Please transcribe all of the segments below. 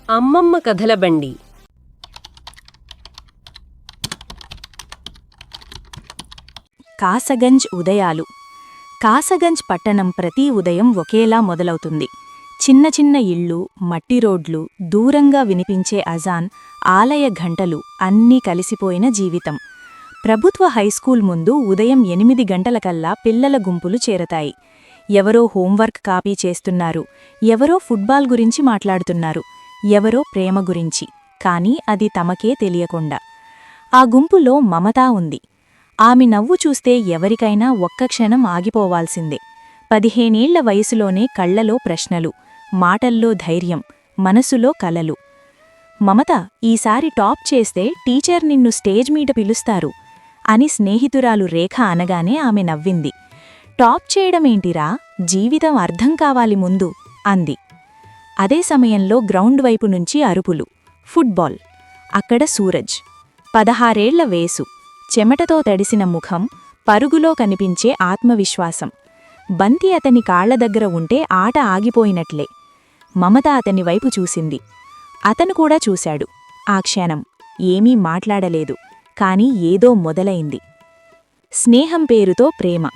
అమ్మమ్మ కథల బండి. కాసగంజ్ ఉదయాలు. కాసగంజ్ పట్టణం ప్రతి ఉదయం ఒకేలా మొదలవుతుంది. చిన్న చిన్న ఇళ్ళు, మట్టి రోడ్లు, దూరంగా వినిపించే అజాన్, ఆలయ ఘంటలు అన్నీ కలిసిపోయిన జీవితం. ప్రభుత్వ హైస్కూల్ ముందు ఉదయం 8 గంటలకల్లా పిల్లల గుంపులు చేరతాయి. ఎవరో హోంవర్క్ కాపీ చేస్తున్నారు, ఎవరో ఫుట్బాల్ గురించి మాట్లాడుతున్నారు, ఎవరో ప్రేమ గురించి, కాని అది తమకే తెలియకుండా. ఆ గుంపులో మమతా ఉంది. ఆమె నవ్వు చూస్తే ఎవరికైనా ఒక్క క్షణం ఆగిపోవాల్సిందే. 15 ఏళ్ల వయసులోనే కళ్లలో ప్రశ్నలు, మాటల్లో ధైర్యం, మనసులో కలలు. మమత, ఈసారి టాప్ చేస్తే టీచర్ నిన్ను స్టేజ్ మీద పిలుస్తారు అని స్నేహితురాలు రేఖ అనగానే ఆమె నవ్వింది. టాప్ చేయడమేంటిరా, జీవితం అర్థం కావాలి ముందు అంది. అదే సమయంలో గ్రౌండ్ వైపు నుంచి అరుపులు. ఫుట్బాల్. అక్కడ సూరజ్. 16 ఏళ్ల వేసు, చెమటతో తడిసిన ముఖం, పరుగులో కనిపించే ఆత్మవిశ్వాసం. బంతి అతని కాళ్ల దగ్గర ఉంటే ఆట ఆగిపోయినట్లే. మమత అతని వైపు చూసింది. అతను కూడా చూశాడు. ఆ క్షణం ఏమీ మాట్లాడలేదు, కాని ఏదో మొదలైంది. స్నేహం పేరుతో ప్రేమ.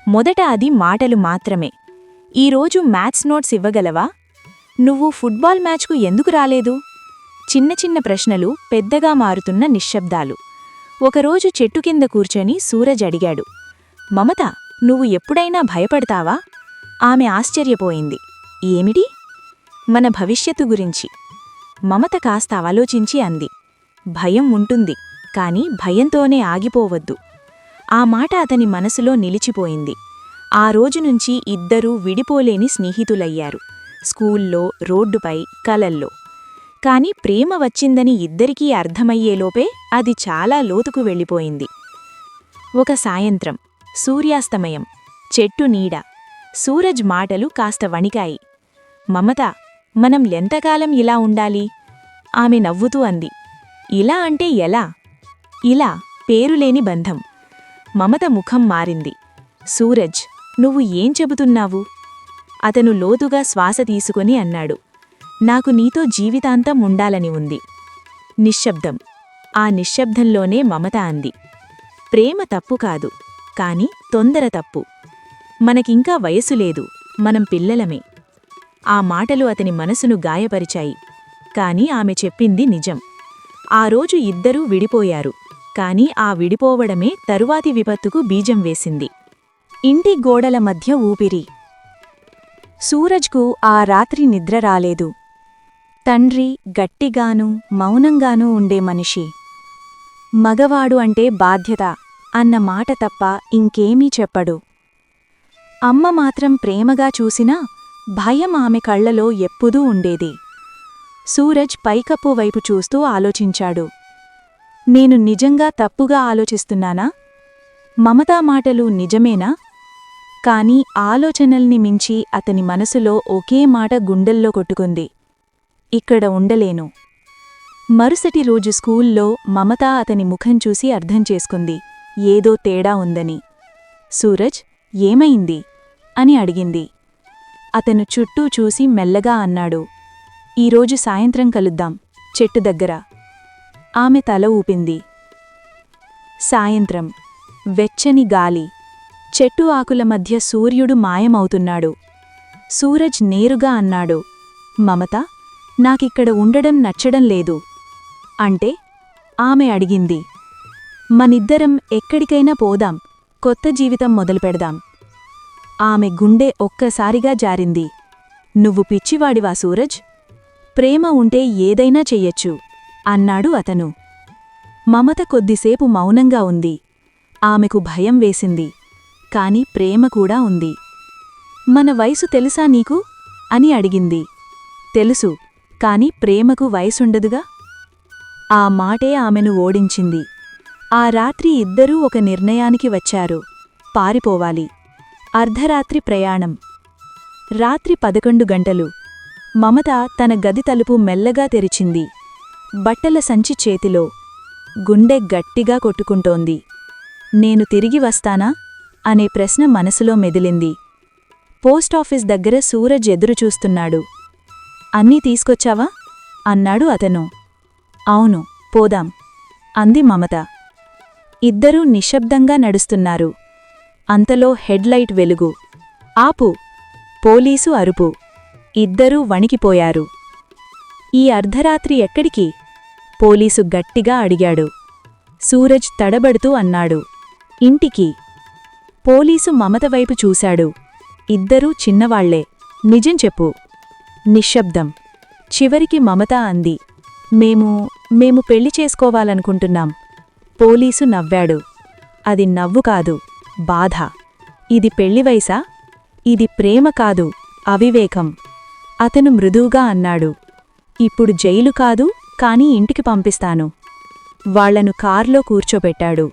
మొదట అది మాటలు మాత్రమే. ఈరోజు మ్యాథ్స్ నోట్స్ ఇవ్వగలవా? నువ్వు ఫుట్బాల్ మ్యాచ్కు ఎందుకు రాలేదు? చిన్న చిన్న ప్రశ్నలు పెద్దగా మారుతున్న నిశ్శబ్దాలు. ఒకరోజు చెట్టు కింద కూర్చొని సూరజ్ అడిగాడు, మమత, నువ్వు ఎప్పుడైనా భయపడతావా? ఆమె ఆశ్చర్యపోయింది. ఏమిటి? మన భవిష్యత్తు గురించి. మమత కాస్త ఆలోచించి అంది, భయం ఉంటుంది, కాని భయంతోనే ఆగిపోవద్దు. ఆ మాట అతని మనసులో నిలిచిపోయింది. ఆ రోజునుంచి ఇద్దరూ విడిపోలేని స్నేహితులయ్యారు. స్కూల్లో, రోడ్డుపై, కలల్లో. కాని ప్రేమ వచ్చిందని ఇద్దరికీ అర్థమయ్యేలోపే అది చాలా లోతుకు వెళ్ళిపోయింది. ఒక సాయంత్రం, సూర్యాస్తమయం, చెట్టు నీడ. సూరజ్ మాటలు కాస్త వణికాయి. మమత, మనం ఎంతకాలం ఇలా ఉండాలి? ఆమె నవ్వుతూ అంది. ఇలా అంటే ఎలా? ఇలా, పేరులేని బంధం. మమత ముఖం మారింది. సూరజ్, నువ్వు ఏం చెబుతున్నావు? అతను లోతుగా శ్వాస తీసుకుని అన్నాడు, నాకు నీతో జీవితాంతం ఉండాలని ఉంది. నిశ్శబ్దం. ఆ నిశ్శబ్దంలోనే మమత అంది, ప్రేమ తప్పు కాదు, కాని తొందర తప్పు. మనకింకా వయసు లేదు, మనం పిల్లలమే. ఆ మాటలు అతని మనసును గాయపరిచాయి. కాని ఆమె చెప్పింది నిజం. ఆ రోజు ఇద్దరూ విడిపోయారు, కాని ఆ విడిపోవడమే తరువాతి విపత్తుకు బీజం వేసింది. ఇంటి గోడల మధ్య ఊపిరి. సూరజ్కు ఆ రాత్రి నిద్ర రాలేదు. తండ్రి గట్టిగానూ మౌనంగానూ ఉండే మనిషి. మగవాడు అంటే బాధ్యత అన్న మాట తప్ప ఇంకేమీ చెప్పడు. అమ్మ మాత్రం ప్రేమగా చూసినా భయం ఆమె కళ్లలో ఎప్పుడూ ఉండేది. సూరజ్ పైకప్పు వైపు చూస్తూ ఆలోచించాడు. నేను నిజంగా తప్పుగా ఆలోచిస్తున్నానా? మమతా మాటలు నిజమేనా? కాని ఆలోచనల్ని మించి అతని మనసులో ఒకే మాట గుండెల్లో కొట్టుకుంది, ఇక్కడ ఉండలేను. మరుసటి రోజు స్కూల్లో మమతా అతని ముఖం చూసి అర్థం చేసుకుంది, ఏదో తేడా ఉందని. సూరజ్, ఏమైంది అని అడిగింది. అతను చుట్టూ చూసి మెల్లగా అన్నాడు, ఈరోజు సాయంత్రం కలుద్దాం, చెట్టు దగ్గర. ఆమె తల ఊపింది. సాయంత్రం. వెచ్చని గాలి. చెట్టు ఆకుల మధ్య సూర్యుడు మాయమవుతున్నాడు. సూరజ్ నేరుగా అన్నాడు, మమత, నాకిక్కడ ఉండడం నచ్చడం లేదు. అంటే? ఆమె అడిగింది. మనిద్దరం ఎక్కడికైనా పోదాం, కొత్త జీవితం మొదలుపెడదాం. ఆమె గుండె ఒక్కసారిగా జారింది. నువ్వు పిచ్చివాడివా సూరజ్? ప్రేమ ఉంటే ఏదైనా చెయ్యొచ్చు అన్నాడు అతను. మమత కొద్దిసేపు మౌనంగా ఉంది. ఆమెకు భయం వేసింది, కాని ప్రేమ కూడా ఉంది. మన వయసు తెలుసా నీకు అని అడిగింది. తెలుసు, కాని ప్రేమకు వయసుండదుగా. ఆ మాటే ఆమెను ఓడించింది. ఆ రాత్రి ఇద్దరూ ఒక నిర్ణయానికి వచ్చారు, పారిపోవాలి. అర్ధరాత్రి ప్రయాణం. రాత్రి 11 గంటలు. మమత తన గది తలుపు మెల్లగా తెరిచింది. బట్టల సంచి చేతిలో. గుండె గట్టిగా కొట్టుకుంటోంది. నేను తిరిగి వస్తానా అనే ప్రశ్న మనసులో మెదిలింది. పోస్టాఫీస్ దగ్గర సూరజ్ ఎదురుచూస్తున్నాడు. అన్నీ తీసుకొచ్చావా అన్నాడు అతను. అవును, పోదాం అంది మమత. ఇద్దరూ నిశ్శబ్దంగా నడుస్తున్నారు. అంతలో హెడ్లైట్ వెలుగు. ఆపు! పోలీసు అరుపు. ఇద్దరూ వణికిపోయారు. ఈ అర్ధరాత్రి ఎక్కడికి? పోలీసు గట్టిగా అడిగాడు. సూరజ్ తడబడుతూ అన్నాడు. ఇంటికి. పోలీసు మమత వైపు చూశాడు. ఇద్దరూ చిన్నవాళ్లే. నిజం చెప్పు. నిశ్శబ్దం. చివరికి మమత అంది. మేము పెళ్లి చేసుకోవాలనుకుంటున్నాం. పోలీసు నవ్వాడు. అది నవ్వు కాదు, బాధ. ఇది పెళ్లివయసా? ఇది ప్రేమ కాదు, అవివేకం. అతను మృదువుగా అన్నాడు. ఇప్పుడు జైలు కాదు, కాని ఇంటికి పంపిస్తాను. వాళ్లను కార్లో కూర్చోబెట్టాడు.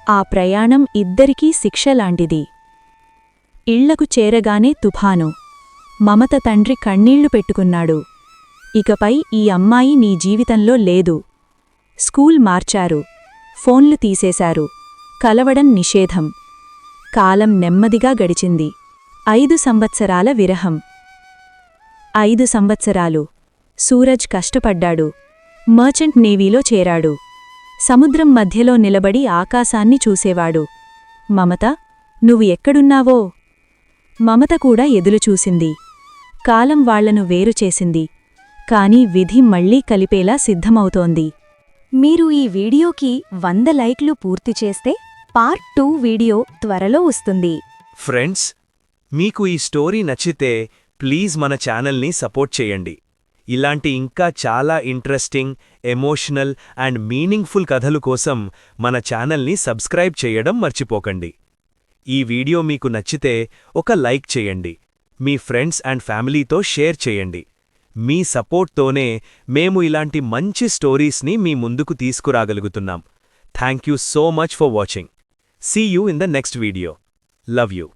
ఆ ప్రయాణం ఇద్దరికీ శిక్షలాంటిది. ఇళ్లకు చేరగానే తుఫాను. మమత తండ్రి కన్నీళ్లు పెట్టుకున్నాడు. ఇకపై ఈ అమ్మాయి నీ జీవితంలో లేదు. స్కూల్ మార్చారు. ఫోన్లు తీసేశారు. కలవడం నిషేధం. కాలం నెమ్మదిగా గడిచింది. 5 సంవత్సరాల విరహం. 5 సంవత్సరాలు. సూరజ్ కష్టపడ్డాడు. మర్చెంట్ నేవీలో చేరాడు. సముద్రం మధ్యలో నిలబడి ఆకాశాన్ని చూసేవాడు. మమత, నువ్వు ఎక్కడున్నావో? మమత కూడా ఎదులుచూసింది. కాలం వాళ్లను వేరుచేసింది. కాని విధి మళ్లీ కలిపేలా సిద్ధమవుతోంది. మీరు ఈ వీడియోకి 100 లైక్లు పూర్తి చేస్తే పార్ట్ 2 వీడియో త్వరలో వస్తుంది. ఫ్రెండ్స్, మీకు ఈ స్టోరీ నచ్చితే ప్లీజ్ మన ఛానల్ని సపోర్ట్ చేయండి. ఇలాంటి ఇంకా చాలా ఇంట్రెస్టింగ్, ఎమోషనల్ అండ్ మీనింగ్ఫుల్ కథలు కోసం మన ఛానల్ని సబ్స్క్రైబ్ చేయడం మర్చిపోకండి. ఈ వీడియో మీకు నచ్చితే ఒక లైక్ చేయండి. మీ ఫ్రెండ్స్ అండ్ ఫ్యామిలీతో షేర్ చేయండి. మీ సపోర్ట్తోనే మేము ఇలాంటి మంచి స్టోరీస్ని మీ ముందుకు తీసుకురాగలుగుతున్నాం. Thank you so much for watching. See you in the next video. Love you.